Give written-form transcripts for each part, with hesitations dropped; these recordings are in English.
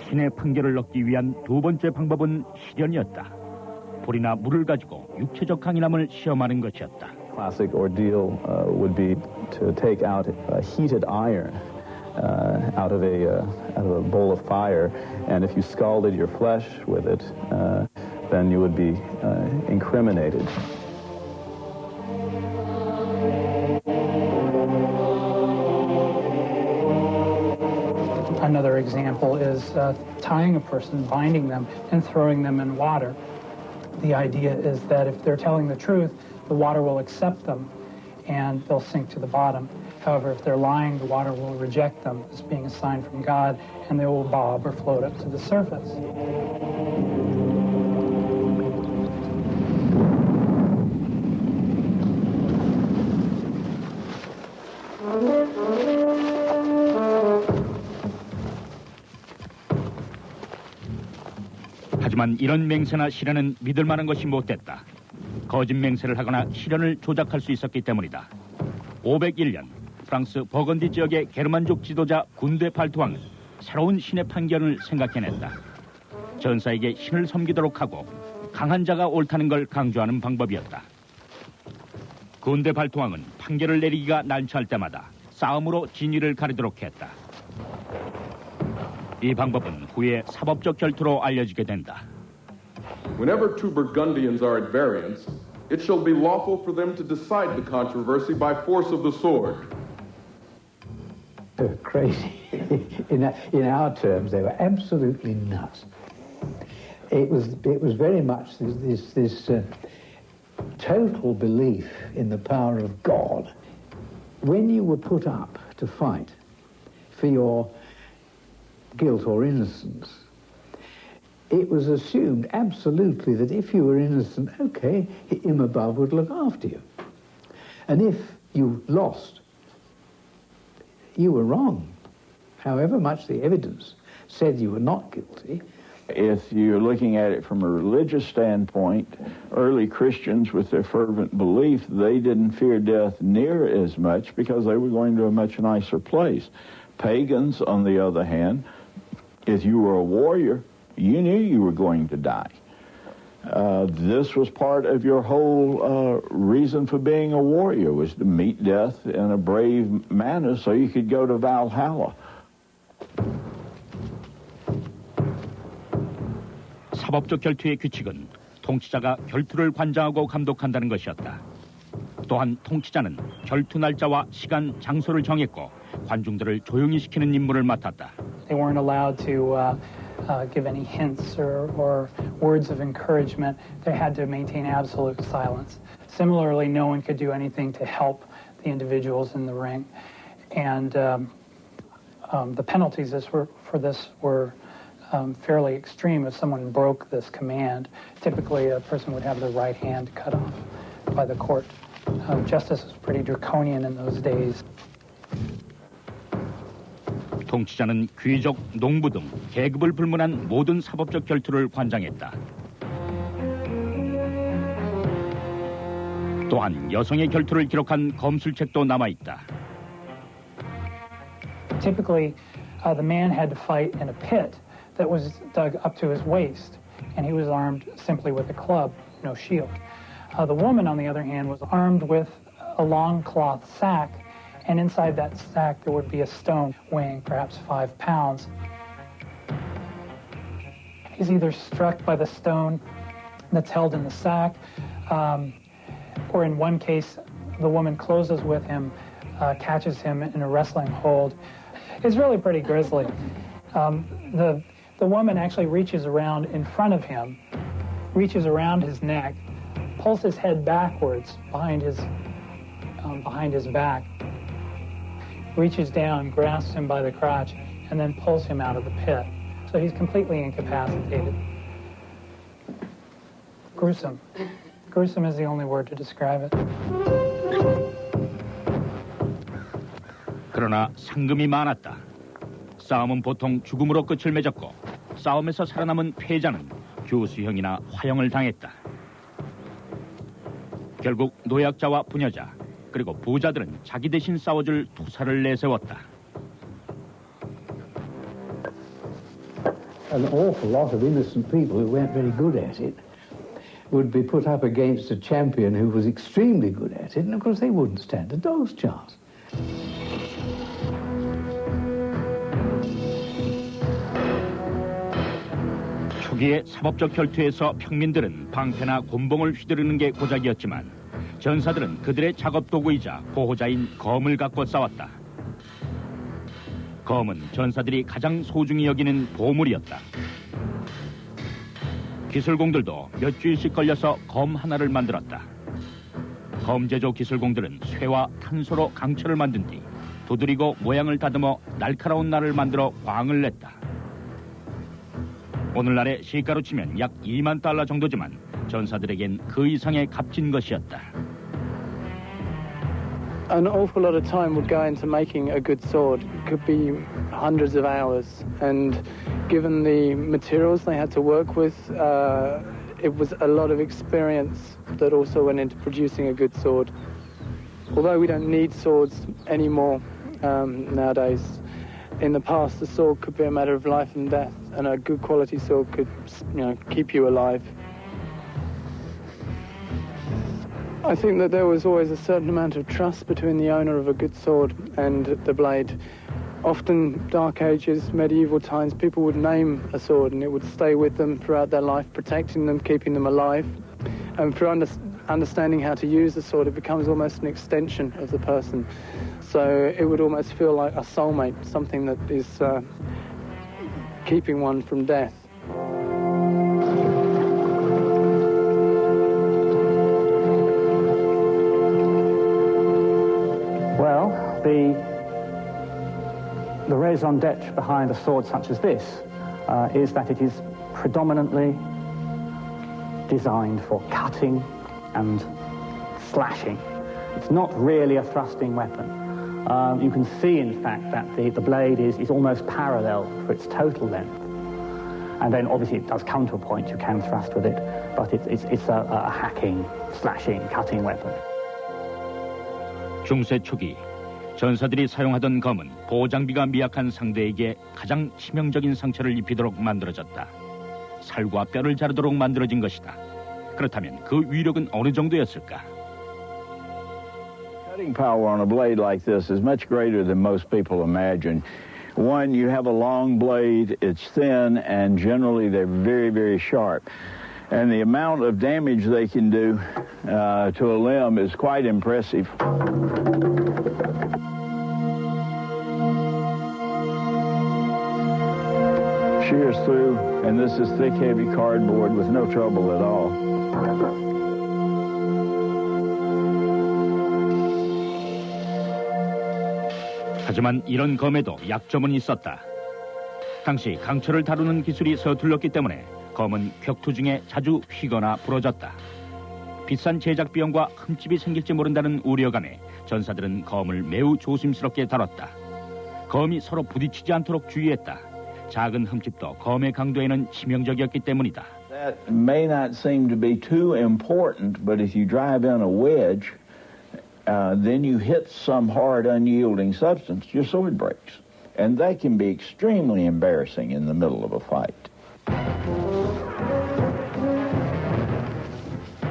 신의 판결을 얻기 위한 두 번째 방법은 실현이었다. 불이나 물을 가지고 육체적 강인함을 시험하는 것이었다. Classic ordeal would be to take out heated iron out of a bowl of fire, and if you scalded your flesh with it, then you would be incriminated. Another example is tying a person, binding them, and throwing them in water. The idea is that if they're telling the truth, the water will accept them and they'll sink to the bottom. However, if they're lying, the water will reject them as being a sign from God, and they will bob or float up to the surface. 하지만 이런 맹세나 실현은 믿을 만한 것이 못됐다. 거짓 맹세를 하거나 실현을 조작할 수 있었기 때문이다. 501년 프랑스 버건디 지역의 게르만족 지도자 군대 발투왕은 새로운 신의 판결을 생각해냈다. 전사에게 신을 섬기도록 하고 강한 자가 옳다는 걸 강조하는 방법이었다. 군대 발투왕은 판결을 내리기가 난처할 때마다 싸움으로 진위를 가리도록 했다. 이 방법은 후에 사법적 결투로 알려지게 된다. Whenever two Burgundians are at variance, it shall be lawful for them to decide the controversy by force of the sword. They were crazy. In our terms, they were absolutely nuts. It was very much this total belief in the power of God. When you were put up to fight for your guilt or innocence, it was assumed absolutely that if you were innocent, okay, him above would look after you. And if you lost, you were wrong. However much the evidence said you were not guilty. If you're looking at it from a religious standpoint, early Christians with their fervent belief, they didn't fear death near as much because they were going to a much nicer place. Pagans, on the other hand, if you were a warrior, you knew you were going to die. This was part of your whole reason for being a warrior, was to meet death in a brave manner so you could go to Valhalla. 사법적 결투의 규칙은 통치자가 결투를 관장하고 감독한다는 것이었다. 또한 통치자는 결투 날짜와 시간, 장소를 정했고 관중들을 조용히 시키는 임무를 맡았다. They weren't allowed to give any hints or words of encouragement. They had to maintain absolute silence. Similarly, no one could do anything to help the individuals in the ring. And the penalties for this were fairly extreme. If someone broke this command, typically a person would have their right hand cut off by the court. Justice was pretty draconian in those days. 통치자는 귀족, 농부 등 계급을 불문한 모든 사법적 결투를 관장했다. 또한 여성의 결투를 기록한 검술책도 남아있다. Typically, the man had to fight in a pit that was dug up to his waist, and he was armed simply with a club, no shield. The woman, on the other hand, was armed with a long cloth sack, and inside that sack there would be a stone weighing perhaps 5 pounds. He's either struck by the stone that's held in the sack, or in one case, the woman closes with him, catches him in a wrestling hold. It's really pretty grisly. The woman actually reaches around in front of him, reaches around his neck, pulls his head backwards behind his back, reaches down, grasps him by the crotch, and then pulls him out of the pit. So he's completely incapacitated. Gruesome. Gruesome is the only word to describe it. 그러나 상금이 많았다. 싸움은 보통 죽음으로 끝을 맺었고 싸움에서 살아남은 패자는 교수형이나 화형을 당했다. 결국 노약자와 부녀자 그리고 부자들은 자기 대신 싸워줄 투사를 내세웠다. an awful lot of innocent people who weren't very good at it would be put up against a champion who was extremely good at it, and of course they wouldn't stand a dog's chance. 초기의 사법적 혈투에서 평민들은 방패나 곤봉을 휘두르는 게 고작이었지만 전사들은 그들의 작업 도구이자 보호자인 검을 갖고 싸웠다. 검은 전사들이 가장 소중히 여기는 보물이었다. 기술공들도 몇 주일씩 걸려서 검 하나를 만들었다. 검 제조 기술공들은 쇠와 탄소로 강철을 만든 뒤 두드리고 모양을 다듬어 날카로운 날을 만들어 광을 냈다. 오늘날의 시가로 치면 약 2만 달러 정도지만 전사들에겐 그 이상의 값진 것이었다. An awful lot of time would go into making a good sword. It could be hundreds of hours, and given the materials they had to work with, it was a lot of experience that also went into producing a good sword. Although we don't need swords anymore nowadays, in the past the sword could be a matter of life and death, and a good quality sword could, keep you alive. I think that there was always a certain amount of trust between the owner of a good sword and the blade. Often, Dark Ages, medieval times, people would name a sword and it would stay with them throughout their life, protecting them, keeping them alive. And through understanding how to use the sword, it becomes almost an extension of the person. So it would almost feel like a soulmate, something that is keeping one from death. Well, the raison d'etre behind a sword such as this is that it is predominantly designed for cutting and slashing. It's not really a thrusting weapon. You can see, in fact, that the blade is almost parallel for its total length. And then, obviously, it does come to a point you can thrust with it, but it's a hacking, slashing, cutting weapon. 중세 초기 전사들이 사용하던 검은 보호장비가 미약한 상대에게 가장 치명적인 상처를 입히도록 만들어졌다. 살과 뼈를 자르도록 만들어진 것이다. 그렇다면 그 위력은 어느 정도였을까? Cutting power on a blade like this is much greater than most people imagine. One, you have a long blade, it's thin, and generally they're very, very sharp. And the amount of damage they can do to a limb is quite impressive. Shears through, and this is thick, heavy cardboard with no trouble at all. 하지만 이런 검에도 약점은 있었다. 당시 강철을 다루는 기술이 서툴렀기 때문에 검은 격투 중에 자주 휘거나 부러졌다. 비싼 제작 비용과 흠집이 생길지 모른다는 우려감에 전사들은 검을 매우 조심스럽게 다뤘다. 검이 서로 부딪히지 않도록 주의했다. 작은 흠집도 검의 강도에는 치명적이었기 때문이다. That may not seem to be too important, but if you drive in a wedge, then you hit some hard, unyielding substance, your sword breaks. And that can be extremely embarrassing in the middle of a fight.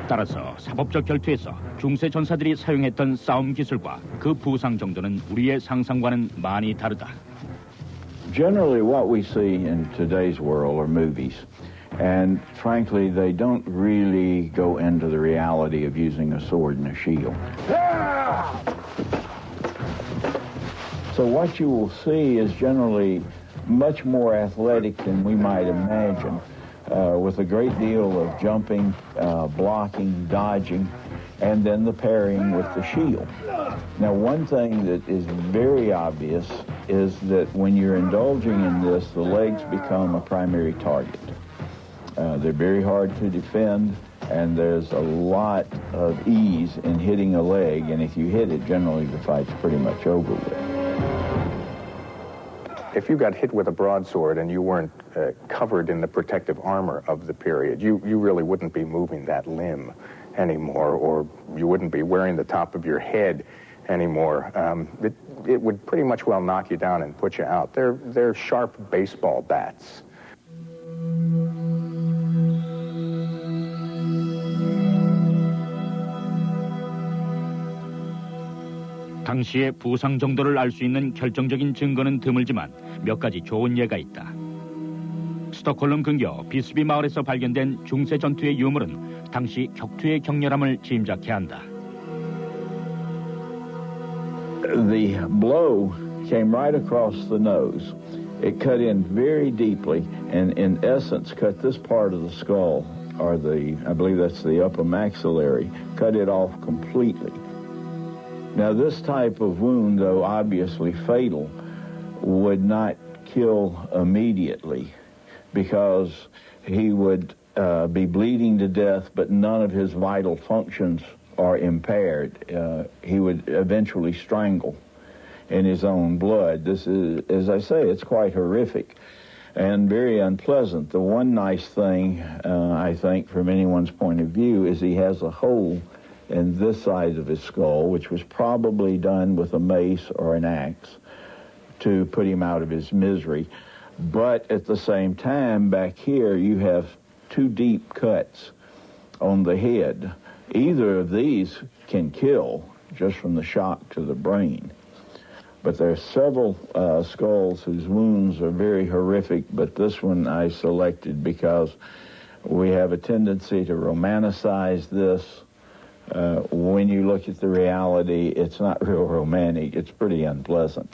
따라서 사법적 결투에서 중세 전사들이 사용했던 싸움 기술과 그 부상 정도는 우리의 상상과는 많이 다르다. Generally, what we see in today's world are movies. And frankly, they don't really go into the reality of using a sword and a shield. So what you will see is generally much more athletic than we might imagine, with a great deal of jumping, blocking, dodging, and then the parrying with the shield. Now, one thing that is very obvious is that when you're indulging in this, the legs become a primary target. They're very hard to defend, and there's a lot of ease in hitting a leg, and if you hit it, generally the fight's pretty much over with. If you got hit with a broadsword and you weren't covered in the protective armor of the period, you really wouldn't be moving that limb anymore, or you wouldn't be wearing the top of your head anymore. It would pretty much well knock you down and put you out. They're sharp baseball bats. 당시의 부상 정도를 알 수 있는 결정적인 증거는 드물지만 몇 가지 좋은 예가 있다. 스톡홀름 근교 비스비 마을에서 발견된 중세 전투의 유물은 당시 격투의 격렬함을 짐작케 한다. The blow came right across the nose. It cut in very deeply and in essence cut this part of the skull, or I believe that's the upper maxillary, cut it off completely. Now this type of wound, though obviously fatal, would not kill immediately because he would be bleeding to death, but none of his vital functions are impaired. He would eventually strangle in his own blood. This is, as I say, it's quite horrific and very unpleasant. The one nice thing, I think, from anyone's point of view, is he has a hole in this side of his skull, which was probably done with a mace or an axe to put him out of his misery. But at the same time, back here, you have two deep cuts on the head. Either of these can kill just from the shock to the brain. But there are several skulls whose wounds are very horrific, but this one I selected because we have a tendency to romanticize this. When you look at the reality, it's not real romantic. It's pretty unpleasant.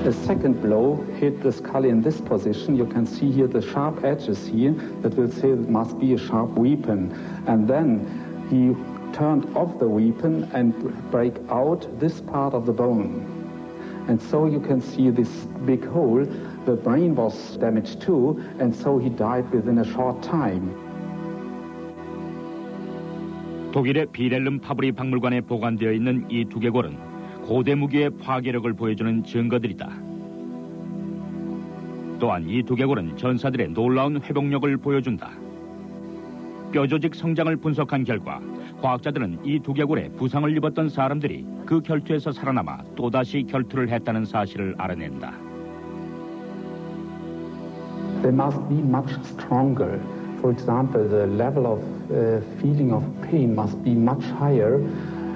The second blow hit the skull in this position. You can see here the sharp edges here that will say it must be a sharp weapon. And then he turned off the weapon and break out this part of the bone. And so you can see this big hole. The brain was damaged too, and so he died within a short time. 독일의 비렐름 파브리 박물관에 보관되어 있는 이 두개골은 고대 무기의 파괴력을 보여주는 증거들이다. 또한 이 두개골은 전사들의 놀라운 회복력을 보여준다. 뼈조직 성장을 분석한 결과 과학자들은 이 두개골에 부상을 입었던 사람들이 그 결투에서 살아남아 또다시 결투를 했다는 사실을 알아낸다. They must be much stronger. For example, the level of feeling of pain must be much higher.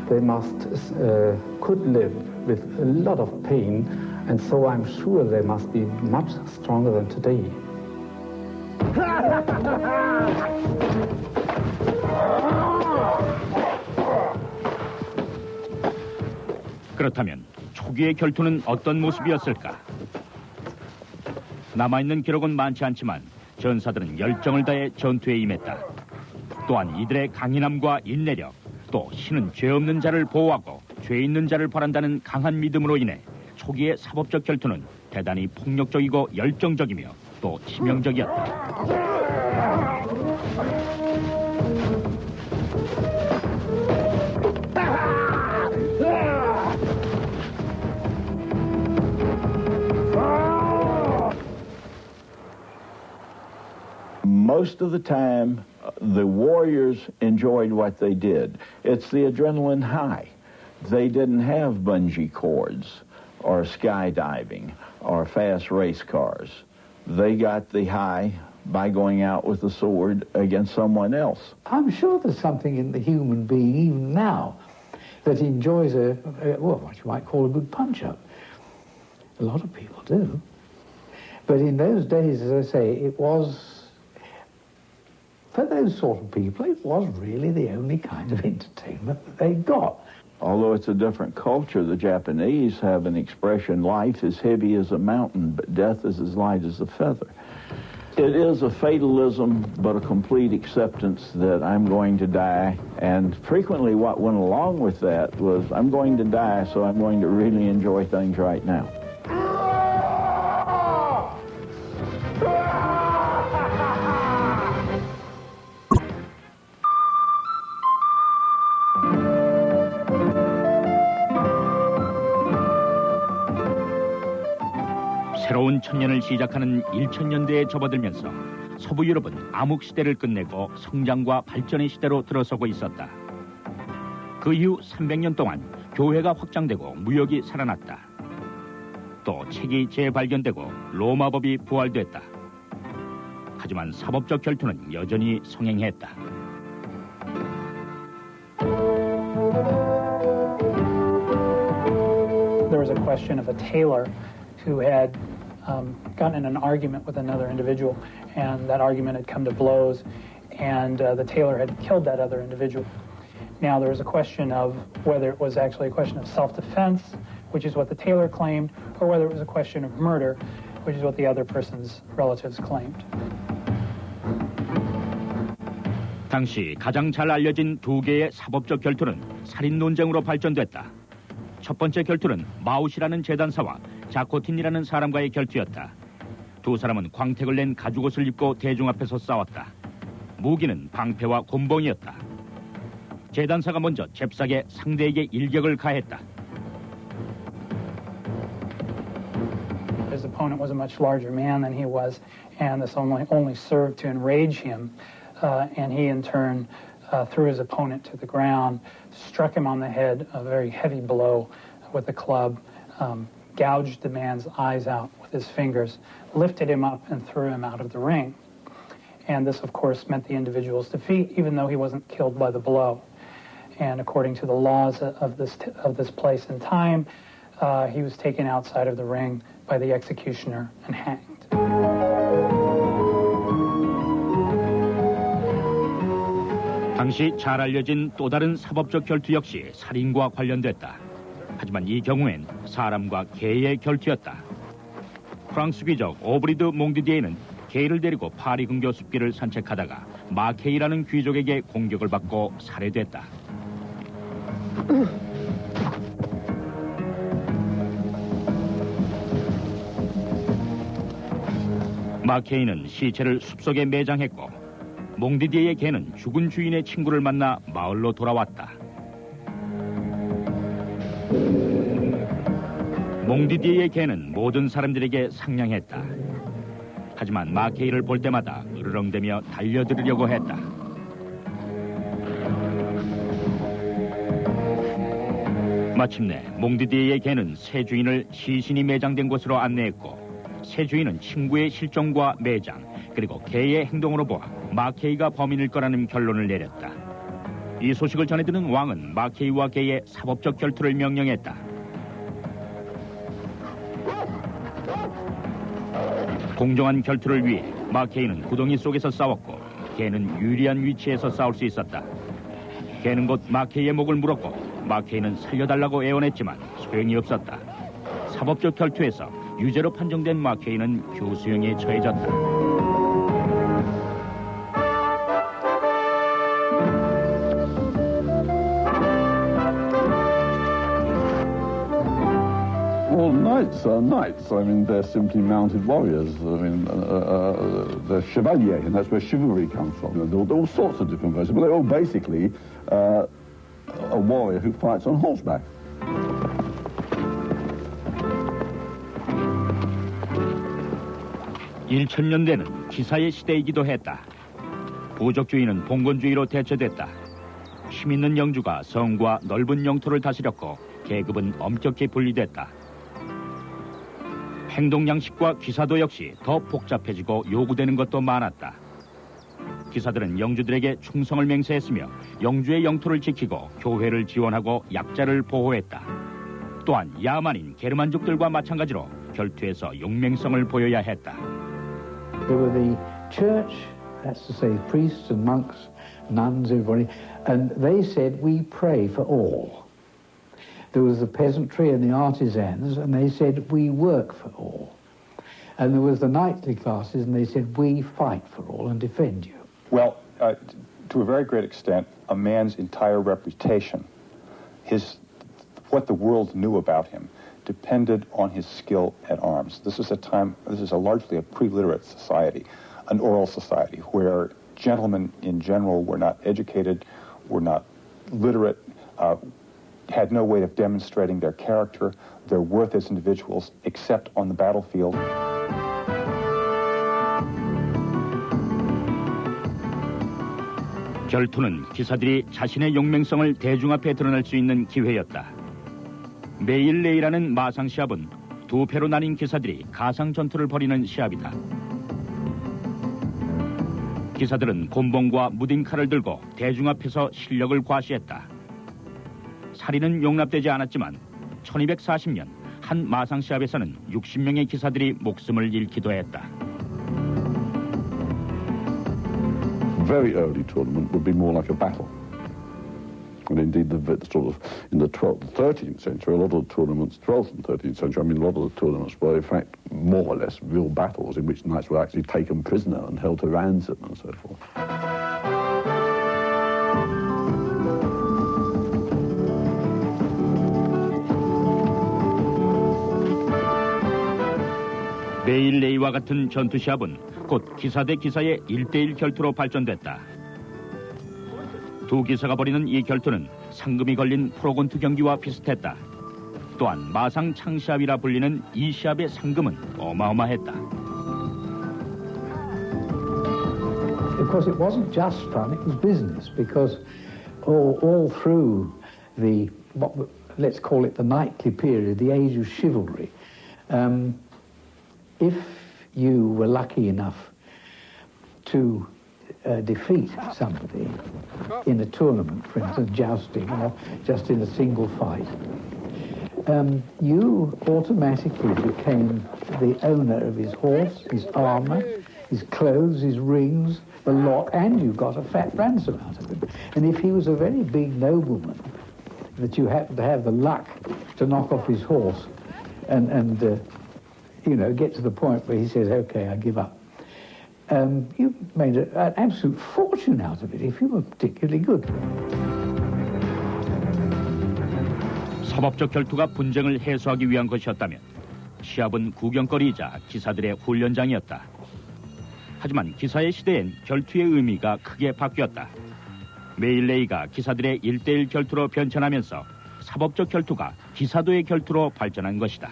They could live with a lot of pain, and so I'm sure they must be much stronger than today. 그렇다면 초기의 결투는 어떤 모습이었을까? 남아있는 기록은 많지 않지만 전사들은 열정을 다해 전투에 임했다. 또한 이들의 강인함과 인내력, 또 신은 죄 없는 자를 보호하고 죄 있는 자를 벌한다는 강한 믿음으로 인해 초기의 사법적 결투는 대단히 폭력적이고 열정적이며 또 치명적이었다. Most of the time, the warriors enjoyed what they did. It's the adrenaline high. They didn't have bungee cords or skydiving or fast race cars. They got the high by going out with a sword against someone else. I'm sure there's something in the human being even now that enjoys what you might call a good punch-up. A lot of people do. But in those days, as I say, it was, for those sort of people, it was really the only kind of entertainment that they got. Although it's a different culture, the Japanese have an expression, life is heavy as a mountain, but death is as light as a feather. It is a fatalism, but a complete acceptance that I'm going to die. And frequently what went along with that was, I'm going to die, so I'm going to really enjoy things right now. 새로운 천년을 시작하는 1000년대에 접어들면서 서부 유럽은 암흑 시대를 끝내고 성장과 발전의 시대로 들어서고 있었다. 그 이후 300년 동안 교회가 확장되고 무역이 살아났다. 또 책이 재발견되고 로마법이 부활됐다. 하지만 사법적 결투는 여전히 성행했다. There was a question of a tailor who had gotten in an argument with another individual, and that argument had come to blows, and the tailor had killed that other individual. Now there was a question of whether it was actually a question of self-defense, which is what the tailor claimed, or whether it was a question of murder, which is what the other person's relatives claimed. 당시 가장 잘 알려진 두 개의 사법적 결투는 살인 논쟁으로 발전됐다. 첫 번째 결투는 마우시라는 재단사와 자코틴이라는 사람과의 결투였다. 두 사람은 광택을 낸 가죽옷을 입고 대중 앞에서 싸웠다. 무기는 방패와 곤봉이었다. 재단사가 먼저 잽싸게 상대에게 일격을 가했다. His opponent was a much larger man than he was, and this only served to enrage him. And he, in turn, threw his opponent to the ground, struck him on the head, a very heavy blow with a club, gouged the man's eyes out with his fingers, lifted him up, and threw him out of the ring. And this, of course, meant the individual's defeat, even though he wasn't killed by the blow. And according to the laws of this place and time, he was taken outside of the ring by the executioner and hanged. 당시 잘 알려진 또 다른 사법적 결투 역시 살인과 관련됐다. 하지만 이 경우엔 사람과 개의 결투였다. 프랑스 귀족 오브리드 몽디디에는 개를 데리고 파리 근교 숲길을 산책하다가 마케이라는 귀족에게 공격을 받고 살해됐다. 마케이는 시체를 숲속에 매장했고 몽디디에의 개는 죽은 주인의 친구를 만나 마을로 돌아왔다. 몽디디에의 개는 모든 사람들에게 상냥했다. 하지만 마케이를 볼 때마다 으르렁대며 달려들으려고 했다. 마침내 몽디디에의 개는 새 주인을 시신이 매장된 곳으로 안내했고 새 주인은 친구의 실종과 매장 그리고 개의 행동으로 보아 마케이가 범인일 거라는 결론을 내렸다. 이 소식을 전해들은 왕은 마케이와 개의 사법적 결투를 명령했다. 공정한 결투를 위해 마케이는 구덩이 속에서 싸웠고 개는 유리한 위치에서 싸울 수 있었다. 개는 곧 마케이의 목을 물었고 마케이는 살려달라고 애원했지만 소용이 없었다. 사법적 결투에서 유죄로 판정된 마케이는 교수형에 처해졌다. Well, knights are knights. I mean, they're simply mounted warriors. I mean, they're chevalier, and that's where chivalry comes from. There are all sorts of different versions, but they're all basically a warrior who fights on horseback. (1000년대는) 기사의 시대이기도 했다. 부족주의는 봉건주의로 대체됐다. 힘있는 영주가 성과 넓은 영토를 다스렸고 계급은 엄격히 분리됐다. 행동 양식과 기사도 역시 더 복잡해지고 요구되는 것도 많았다. 기사들은 영주들에게 충성을 맹세했으며 영주의 영토를 지키고 교회를 지원하고 약자를 보호했다. 또한 야만인 게르만족들과 마찬가지로 결투에서 용맹성을 보여야 했다. There were the church, that's to say priests and monks, nuns, everybody, and they said, we pray for all. There was the peasantry and the artisans, and they said, we work for all. And there was the knightly classes, and they said, we fight for all and defend you. Well, to a very great extent, a man's entire reputation, what the world knew about him, depended on his skill at arms. This is largely a pre-literate society, an oral society, where gentlemen in general were not educated, were not literate, had no way of demonstrating their character, their worth as individuals, except on the battlefield. 결투는 기사들이 자신의 용맹성을 대중 앞에 드러낼 수 있는 기회였다. 메일레이라는 마상 시합은 두 패로 나뉜 기사들이 가상 전투를 벌이는 시합이다. 기사들은 곤봉과 무딘 칼을 들고 대중 앞에서 실력을 과시했다. 살인은 용납되지 않았지만 1240년 한 마상 시합에서는 60명의 기사들이 목숨을 잃기도 했다. Very early tournament would be more like a battle. And indeed, the sort of in the 12th, 13th century, a lot of the tournaments, 12th and 13th century, I mean, a lot of the tournaments were, in fact, more or less real battles in which knights were actually taken prisoner and held to ransom and so forth. 메일레이와 같은 전투 시합은 곧 기사 대 기사의 1대1 결투로 발전됐다. 두 기사가 벌이는 이 결투는 상금이 걸린 프로곤투 경기와 비슷했다. 또한 마상 창시합이라 불리는 이 시합의 상금은 어마어마했다. Because it wasn't just fun, it was business. Because all through the, let's call it the knightly period, the age of chivalry, if you were lucky enough to defeat somebody in a tournament, for instance, jousting, or just in a single fight, you automatically became the owner of his horse, his armor, his clothes, his rings, the lot, and you got a fat ransom out of him. And if he was a very big nobleman, that you happened to have the luck to knock off his horse and get to the point where he says, okay, I give up. You made an absolute fortune out of it if you were particularly good. 사법적 결투가 분쟁을 해소하기 위한 것이었다면 시합은 구경거리이자 기사들의 훈련장이었다. 하지만 기사의 시대엔 결투의 의미가 크게 바뀌었다. 메일레이가 기사들의 1대1 결투로 변천하면서 사법적 결투가 기사도의 결투로 발전한 것이다.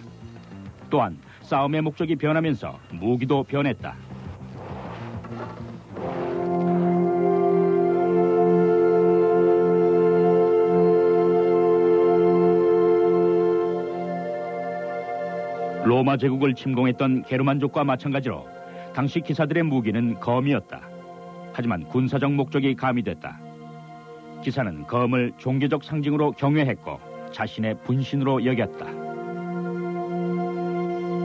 또한 싸움의 목적이 변하면서 무기도 변했다. 로마 제국을 침공했던 게르만족과 마찬가지로 당시 기사들의 무기는 검이었다. 하지만 군사적 목적이 가미됐다. 기사는 검을 종교적 상징으로 경외했고 자신의 분신으로 여겼다.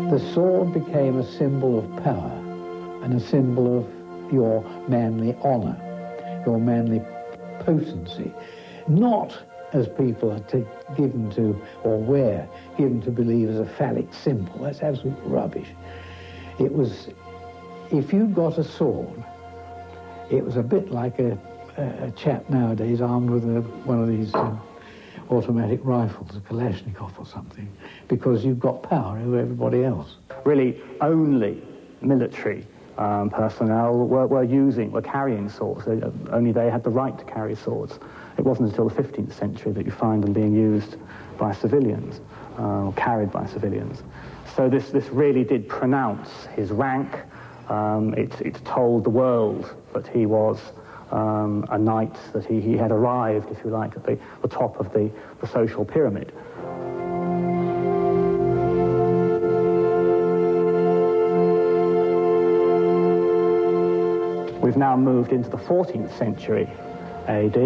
The sword became a symbol of power and a symbol of your manly honor, your manly potency, not as people are given to, or were given to believe as a phallic symbol. That's absolute rubbish. It was, if you got a sword, it was a bit like a chap nowadays armed with one of these automatic rifles, a Kalashnikov or something, because you've got power over everybody else. Really, only military personnel were carrying swords. Only they had the right to carry swords. It wasn't until the 15th century that you find them being used by civilians, or carried by civilians. So this really did pronounce his rank. It told the world that he was a knight, that he had arrived, if you like, at the top of the social pyramid. We've now moved into the 14th century AD,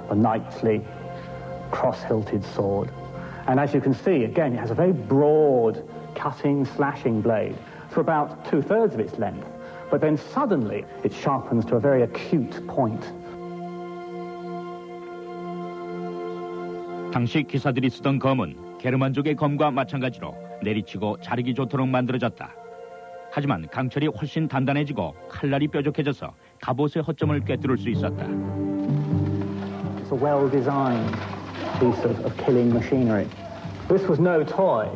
a knightly cross-hilted sword. And as you can see, again, it has a very broad cutting, slashing blade for about 2/3 of its length. But then suddenly it sharpens to a very acute point. 당시 기사들이 쓰던 검은 게르만족의 검과 마찬가지로 내리치고 자르기 좋도록 만들어졌다. 하지만 강철이 훨씬 단단해지고 칼날이 뾰족해져서 갑옷의 허점을 꿰뚫을 수 있었다. It's a well-designed piece of killing machinery. This was no toy.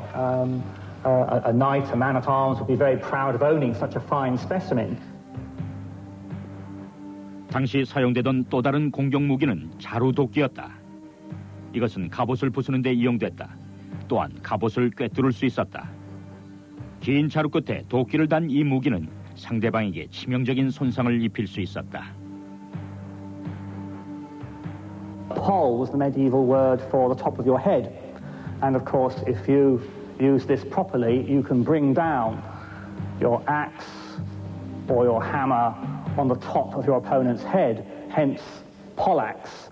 A knight, a man-at-arms would be very proud of owning such a fine specimen. 당시 사용되던 또 다른 공격 무기는 자루도끼였다. 이것은 갑옷을 부수는 데 이용됐다. 또한 갑옷을 꿰뚫을 수 있었다. 긴 자루 끝에 도끼를 단 이 무기는 상대방에게 치명적인 손상을 입힐 수 있었다. Poll was the medieval word for the top of your head. And of course, if you use this properly, you can bring down your axe or your hammer on the top of your opponent's head, hence poleaxe.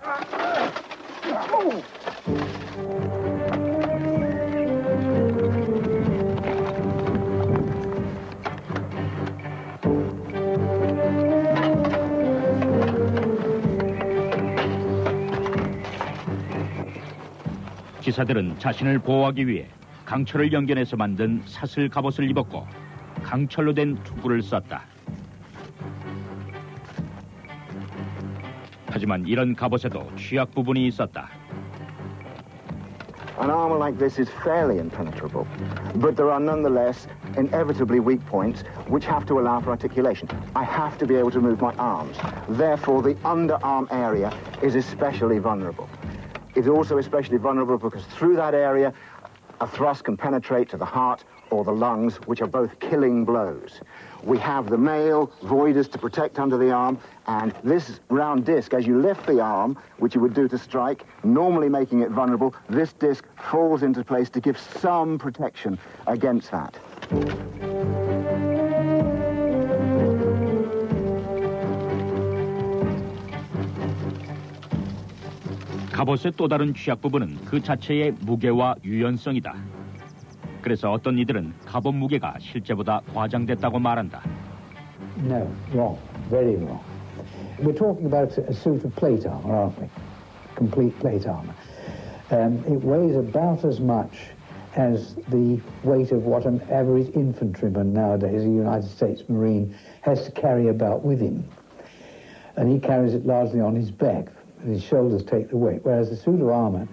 기사들은 자신을 보호하기 위해 강철을 연결해서 만든 사슬 갑옷을 입었고 강철로 된 투구를 썼다. 하지만 이런 갑옷에도 취약 부분이 있었다. An armor like this is fairly impenetrable, but there are nonetheless inevitably weak points which have to allow for articulation. I have to be able to move my arms. Therefore, the underarm area is especially vulnerable. It's also especially vulnerable because through that area, a thrust can penetrate to the heart or the lungs, which are both killing blows. We have the male voiders to protect under the arm, and this round disc, as you lift the arm, which you would do to strike, normally making it vulnerable, this disc falls into place to give some protection against that. 갑옷의 또 다른 취약 부분은 그 자체의 무게와 유연성이다. 그래서 어떤 이들은 갑옷 무게가 실제보다 과장됐다고 말한다. No, wrong. Very wrong. We're talking about a suit of plate armor, aren't we? Complete plate armor. It weighs about as much as the weight of what an average infantryman nowadays, a United States Marine, has to carry about with him. And he carries it largely on his back. His shoulders take the weight, whereas the suit of armor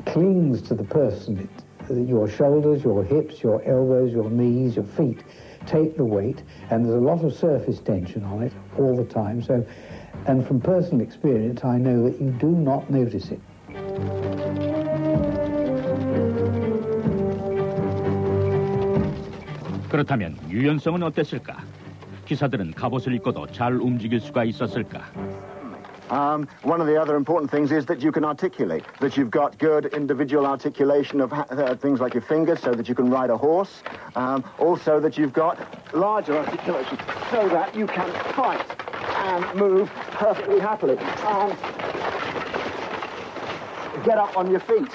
clings to the person. Your shoulders, your hips, your elbows, your knees, your feet take the weight, and there's a lot of surface tension on it all the time. So, and from personal experience, I know that you do not notice it. 그렇다면 유연성은 어땠을까? 기사들은 갑옷을 입고도 잘 움직일 수가 있었을까? One of the other important things is that you can articulate, that you've got good individual articulation of things like your fingers so that you can ride a horse. Also that you've got larger articulation so that you can fight and move perfectly happily and get up on your feet.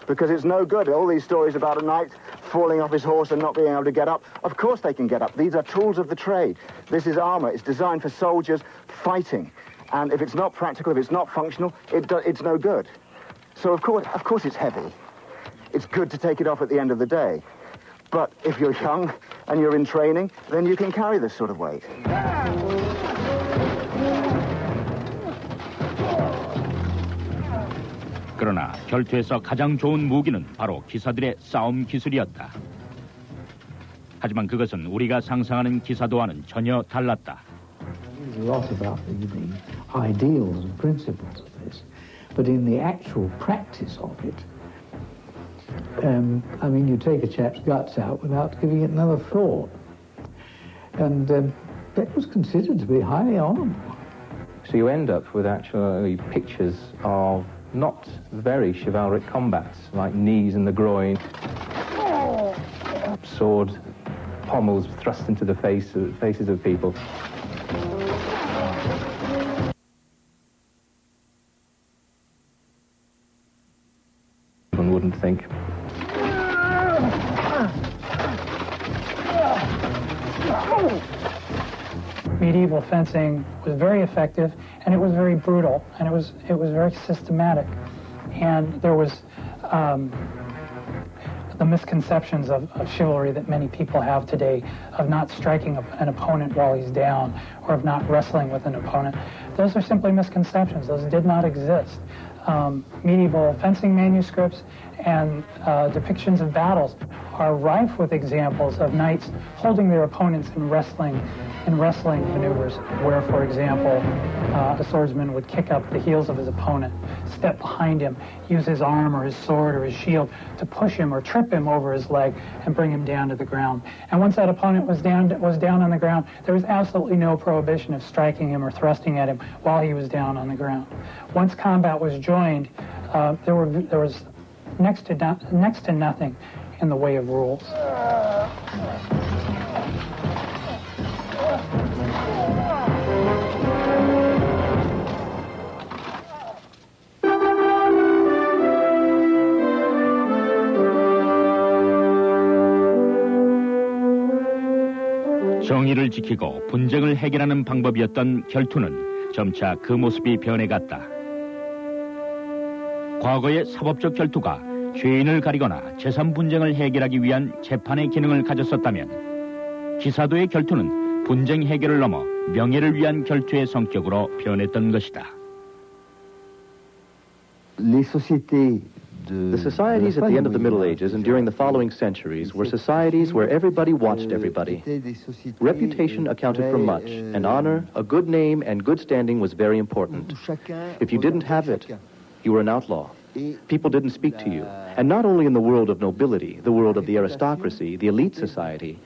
Because it's no good, all these stories about a knight falling off his horse and not being able to get up. Of course they can get up. These are tools of the trade. This is armor. It's designed for soldiers fighting. And if it's not practical, if it's not functional, it's no good. So of course it's heavy. It's good to take it off at the end of the day. But if you're young and you're in training, then you can carry this sort of weight. 그러나 결투에서 가장 좋은 무기는 바로 기사들의 싸움 기술이었다. 하지만 그것은 우리가 상상하는 기사도와는 전혀 달랐다. There's a lot about the ideals and principles of this, but in the actual practice of it, I mean, you take a chap's guts out without giving it another thought, and that was considered to be highly honourable. So you end up with actually pictures of not very chivalric combats, like knees in the groin, sword pommels thrust into the faces of people. One wouldn't think. Medieval fencing was very effective, and it was very brutal, and it was very systematic, and there was the misconceptions of chivalry that many people have today, of not striking an opponent while he's down, or of not wrestling with an opponent. Those are simply misconceptions. Those did not exist. Medieval fencing manuscripts and depictions of battles are rife with examples of knights holding their opponents in wrestling maneuvers, where, for example, a swordsman would kick up the heels of his opponent, step behind him, use his arm or his sword or his shield to push him or trip him over his leg and bring him down to the ground. And once that opponent was down on the ground, there was absolutely no prohibition of striking him or thrusting at him while he was down on the ground. Once combat was joined, there was next to nothing in the way of rules. 정의를 지키고 분쟁을 해결하는 방법이었던 결투는 점차 그 모습이 변해갔다. 과거의 사법적 결투가 죄인을 가리거나 재산 분쟁을 해결하기 위한 재판의 기능을 가졌었다면 기사도의 결투는 분쟁 해결을 넘어 명예를 위한 결투의 성격으로 변했던 것이다. The societies at the end of the Middle Ages and during the following centuries were societies where everybody watched everybody. Reputation accounted for much, and honor, a good name, and good standing was very important. If you didn't have it, you were an outlaw. People didn't speak to you. And not only in the world of nobility, the world of the aristocracy, the elite society,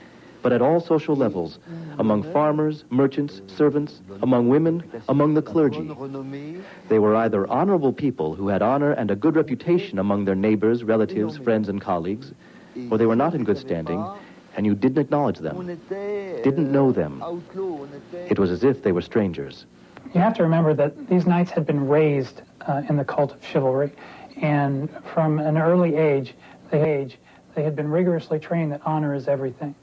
but at all social levels, among farmers, merchants, servants, among women, among the clergy. They were either honorable people who had honor and a good reputation among their neighbors, relatives, friends, and colleagues, or they were not in good standing, and you didn't acknowledge them, didn't know them. It was as if they were strangers. You have to remember that these knights had been raised in the cult of chivalry, and from an early age, they had been rigorously trained that honor is everything.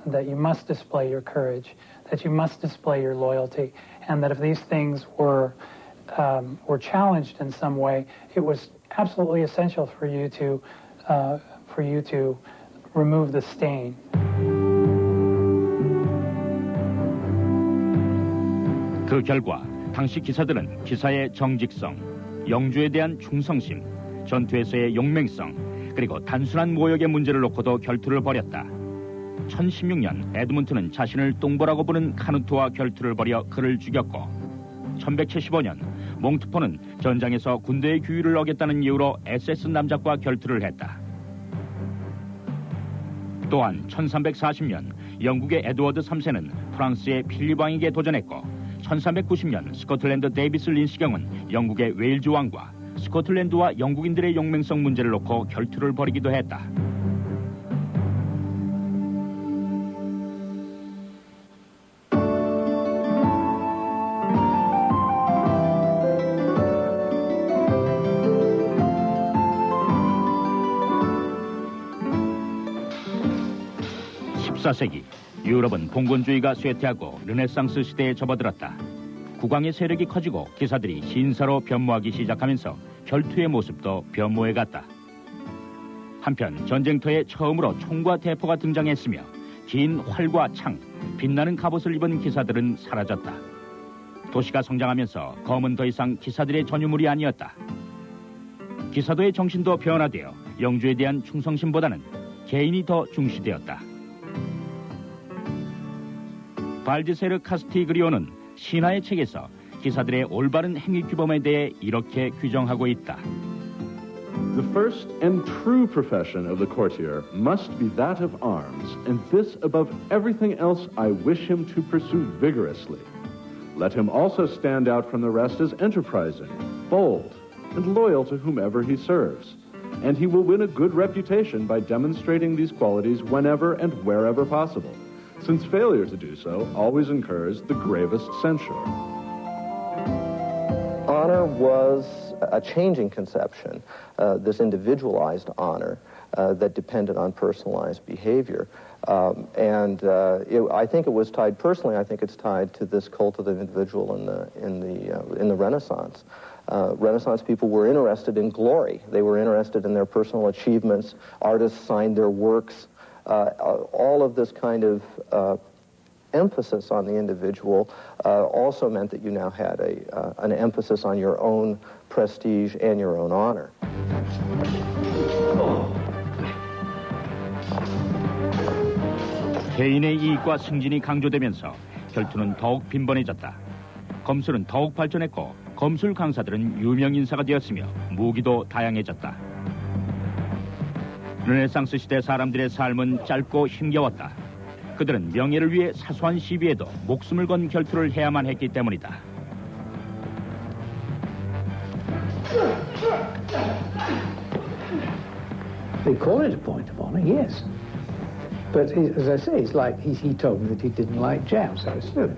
That you must display your courage, that you must display your loyalty, and that if these things were challenged in some way, it was absolutely essential for you to remove the stain. 그 결과 당시 기사들은 기사의 정직성, 영주에 대한 충성심, 전투에서의 용맹성, 그리고 단순한 모욕의 문제를 놓고도 결투를 벌였다. 1016년 에드문트는 자신을 똥보라고 부른 카누트와 결투를 벌여 그를 죽였고 1175년 몽트포는 전장에서 군대의 규율을 어겼다는 이유로 에세스 남작과 결투를 했다. 또한 1340년 영국의 에드워드 3세는 프랑스의 필립 왕에게 도전했고 1390년 스코틀랜드 데이비스 린시경은 영국의 웨일즈 왕과 스코틀랜드와 영국인들의 용맹성 문제를 놓고 결투를 벌이기도 했다. (14세기) 유럽은 봉건주의가 쇠퇴하고 르네상스 시대에 접어들었다. 국왕의 세력이 커지고 기사들이 신사로 변모하기 시작하면서 결투의 모습도 변모해갔다. 한편 전쟁터에 처음으로 총과 대포가 등장했으며 긴 활과 창, 빛나는 갑옷을 입은 기사들은 사라졌다. 도시가 성장하면서 검은 더 이상 기사들의 전유물이 아니었다. 기사도의 정신도 변화되어 영주에 대한 충성심보다는 개인이 더 중시되었다. 발디세르 카스티그리오는 신화의 책에서 기사들의 올바른 행위 규범에 대해 이렇게 규정하고 있다. The first and true profession of the courtier must be that of arms, and this above everything else I wish him to pursue vigorously. Let him also stand out from the rest as enterprising, bold, and loyal to whomever he serves, and he will win a good reputation by demonstrating these qualities whenever and wherever possible, since failure to do so always incurs the gravest censure. Honor was a changing conception, this individualized honor that depended on personalized behavior. I think it was tied, personally, I think it's tied to this cult of the individual in the Renaissance. Renaissance people were interested in glory. They were interested in their personal achievements. Artists signed their works. All of this kind of emphasis on the individual also meant that you now had an emphasis on your own prestige and your own honor. 개인의 이익과 승진이 강조되면서 결투는 더욱 빈번해졌다. 검술은 더욱 발전했고 검술 강사들은 유명 인사가 되었으며 무기도 다양해졌다. 르네상스 시대 사람들의 삶은 짧고 힘겨웠다. 그들은 명예를 위해 사소한 시비에도 목숨을 건 결투를 해야만 했기 때문이다. They call it a point of honor, yes. But as I say, it's like he told me that he didn't like jam, so it's true.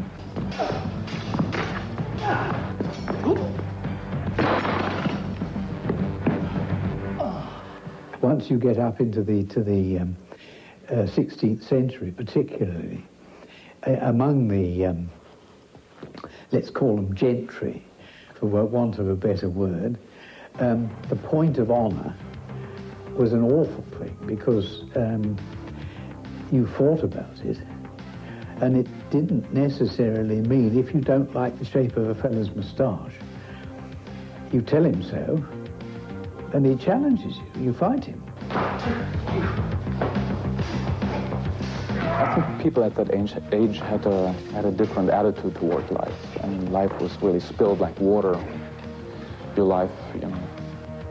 Once you get up into the 16th century, particularly, among the, let's call them gentry, for want of a better word, the point of honour was an awful thing because you fought about it, and it didn't necessarily mean if you don't like the shape of a fellow's moustache, you tell him so, and he challenges you, you fight him. I think people at that age had a different attitude toward life. I mean, life was really spilled like water. Your life,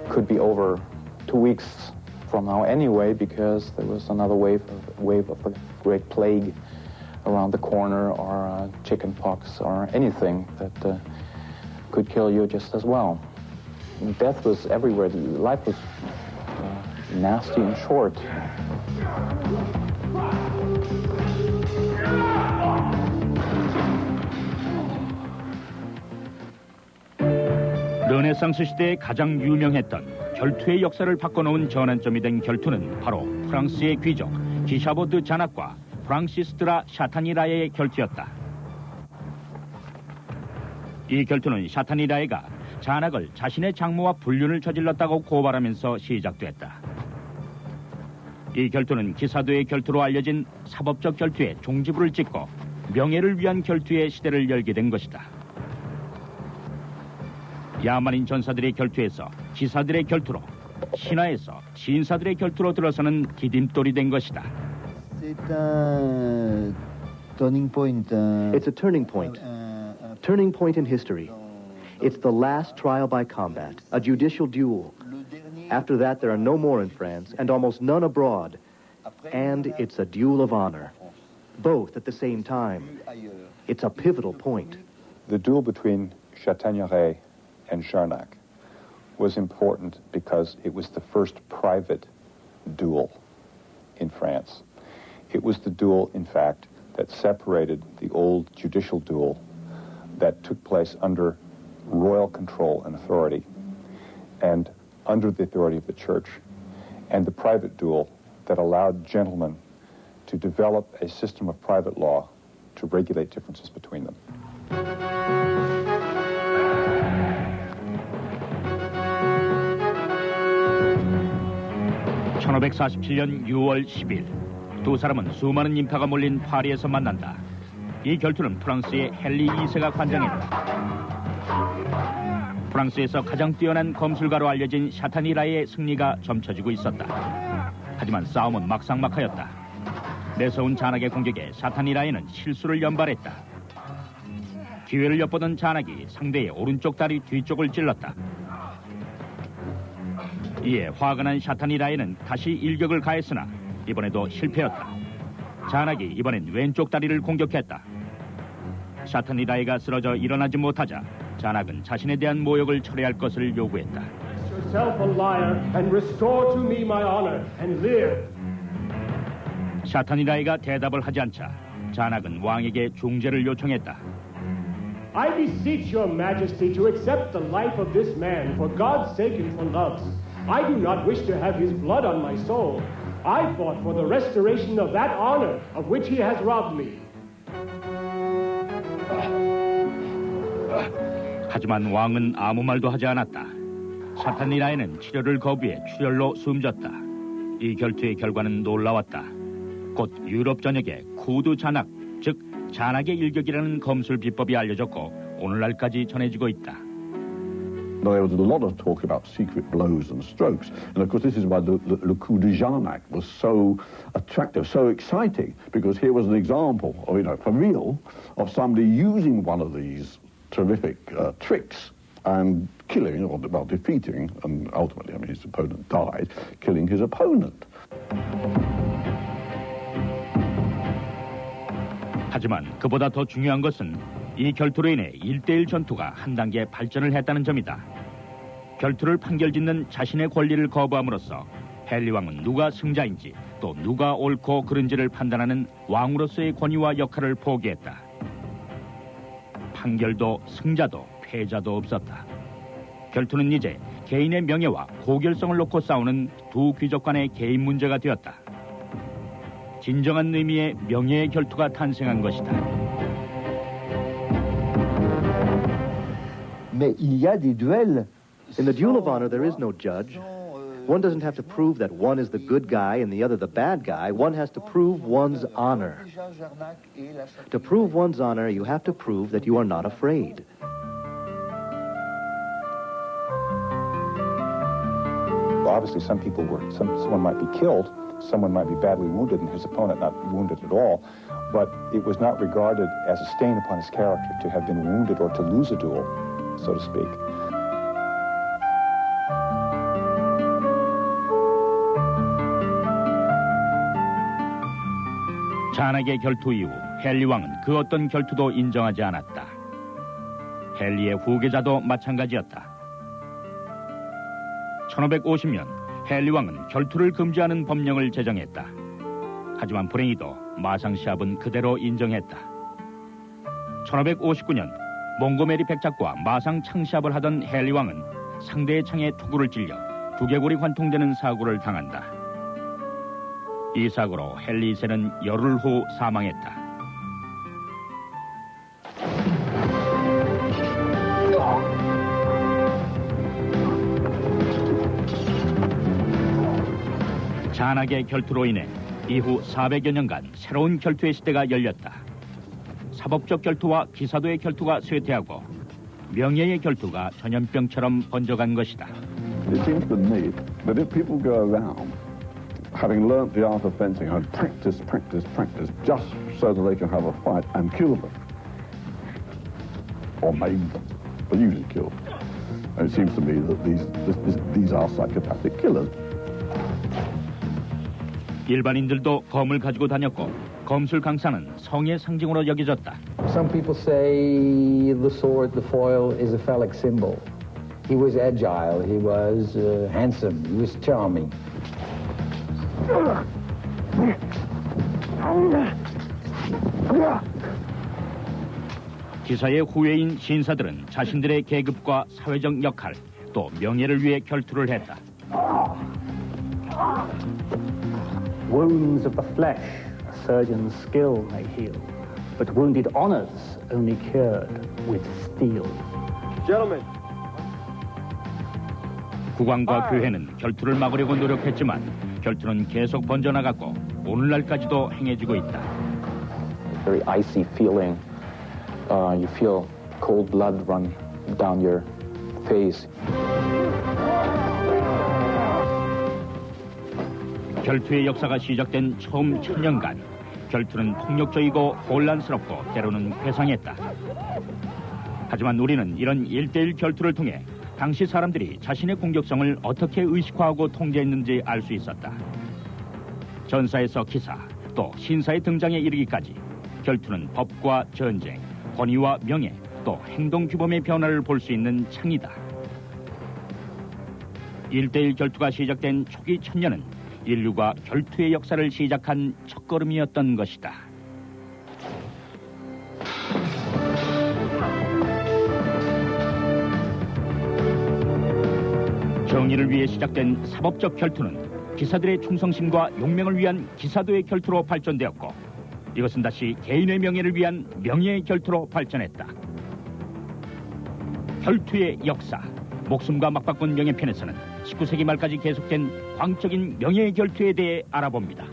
could be over 2 weeks from now anyway, because there was another wave of the Great Plague around the corner, or chicken pox, or anything that could kill you just as well. And death was everywhere. Life was nasty and short. 르네상스 시대에 가장 유명했던 결투의 역사를 바꿔놓은 전환점이 된 결투는 바로 프랑스의 귀족 기샤보 드 자낙과 프랑시스 드라 샤타니라의 결투였다. 이 결투는 샤타니라이가 자낙을 자신의 장모와 불륜을 저질렀다고 고발하면서 시작됐다. 이 결투는 기사도의 결투로 알려진 사법적 결투의 종지부를 찍고 명예를 위한 결투의 시대를 열게 된 것이다. 야만인 전사들의 결투에서 기사들의 결투로, 신화에서 신사들의 결투로 들어서는 디딤돌이 된 것이다. It's a turning point. Turning point in history. It's the last trial by combat, a judicial duel. After that, there are no more in France, and almost none abroad. And it's a duel of honor. Both at the same time. It's a pivotal point. The duel between Chataigneraie and Jarnac was important because it was the first private duel in France. It was the duel, in fact, that separated the old judicial duel that took place under royal control and authority and under the authority of the church, and the private duel that allowed gentlemen to develop a system of private law to regulate differences between them. 1547년 6월 10일 두 사람은 수많은 인파가 몰린 파리에서 만난다. 이 결투는 프랑스의 헨리 2세가 관장했다. 프랑스에서 가장 뛰어난 검술가로 알려진 샤타니라의 승리가 점쳐지고 있었다. 하지만 싸움은 막상막하였다. 매서운 자낙의 공격에 샤타니라에는 실수를 연발했다. 기회를 엿보던 자낙이 상대의 오른쪽 다리 뒤쪽을 찔렀다. 이에 화가 난 샤타니라에는 다시 일격을 가했으나 이번에도 실패였다. 자낙이 이번엔 왼쪽 다리를 공격했다. 샤타니라에가 쓰러져 일어나지 못하자 자낙은 자신에 대한 모욕을 철회할 것을 요구했다. Yourself a liar and restore to me my honor and live. 샤타니라에가 대답을 하지 않자 자낙은 왕에게 중재를 요청했다. I beseech your majesty to accept the life of this man for God's sake and for love's. I do not wish to have his blood on my soul. I fought for the restoration of that honor of which he has robbed me. 하지만 왕은 아무 말도 하지 않았다. 샤타니라에는 치료를 거부해 출혈로 숨졌다. 이 결투의 결과는 놀라웠다. 곧 유럽 전역에 쿠드 자낙, 즉 자낙의 일격이라는 검술 비법이 알려졌고 오늘날까지 전해지고 있다. There was a lot of talk about secret blows and strokes. And of course, this is why le coup de Jarnac was so attractive, so exciting, because here was an example, of, for real, of somebody using one of these terrific tricks and killing, or defeating, and ultimately, his opponent died, killing his opponent. 하지만 그보다 더 중요한 것은 이 결투로 인해 1대1 전투가 한 단계 발전을 했다는 점이다. 결투를 판결짓는 자신의 권리를 거부함으로써 헨리 왕은 누가 승자인지 또 누가 옳고 그른지를 판단하는 왕으로서의 권위와 역할을 포기했다. 판결도 승자도 패자도 없었다. 결투는 이제 개인의 명예와 고결성을 놓고 싸우는 두 귀족 간의 개인 문제가 되었다. 진정한 의미의 명예의 결투가 탄생한 것이다. In the duel of honor, there is no judge. One doesn't have to prove that one is the good guy and the other the bad guy. One has to prove one's honor. To prove one's honor, you have to prove that you are not afraid. Obviously, someone might be killed, someone might be badly wounded, and his opponent not wounded at all. But it was not regarded as a stain upon his character to have been wounded or to lose a duel, so to speak. 잔악의 결투 이후 헨리 왕은 그 어떤 결투도 인정하지 않았다. 헨리의 후계자도 마찬가지였다. 1550년 헨리 왕은 결투를 금지하는 법령을 제정했다. 하지만 불행히도 마상 시합은 그대로 인정했다. 1559년 몽고메리 백작과 마상 창시합을 하던 헨리 왕은 상대의 창에 투구를 찔려 두개골이 관통되는 사고를 당한다. 이 사고로 헨리 2세는 열흘 후 사망했다. 잔악의 결투로 인해 이후 400여 년간 새로운 결투의 시대가 열렸다. 사법적 결투와 기사도의 결투가 쇠퇴하고 명예의 결투가 전염병처럼 번져간 것이다. It seems to me that if people go around having learnt the art of fencing and practice just so that they can have a fight and kill them or maim them, but usually kill them. And it seems to me that these are psychopathic killers. 일반인들도 검을 가지고 다녔고 검술 강사는 성의 상징으로 여겨졌다. Some people say the sword, the foil, is a phallic symbol. He was agile, he was handsome, he was charming. 기사의 후예인 신사들은 자신들의 계급과 사회적 역할 또 명예를 위해 결투를 했다. Wounds of the flesh, a surgeon's skill may heal, but wounded honors only cured with steel. Gentlemen. 국왕과 교회는 결투를 막으려고 노력했지만 결투는 계속 번져나갔고 오늘날까지도 행해지고 있다. Very icy feeling. You feel cold blood run down your face. 결투의 역사가 시작된 처음 1000년간 결투는 폭력적이고 혼란스럽고 때로는 회상했다. 하지만 우리는 이런 1대1 결투를 통해 당시 사람들이 자신의 공격성을 어떻게 의식화하고 통제했는지 알 수 있었다. 전사에서 기사, 또 신사의 등장에 이르기까지 결투는 법과 전쟁, 권위와 명예, 또 행동 규범의 변화를 볼 수 있는 창이다. 1대1 결투가 시작된 초기 1000년은 인류가 결투의 역사를 시작한 첫걸음이었던 것이다. 정의를 위해 시작된 사법적 결투는 기사들의 충성심과 용맹을 위한 기사도의 결투로 발전되었고 이것은 다시 개인의 명예를 위한 명예의 결투로 발전했다. 결투의 역사, 목숨과 맞바꾼 명예편에서는 19세기 말까지 계속된 광적인 명예의 결투에 대해 알아봅니다.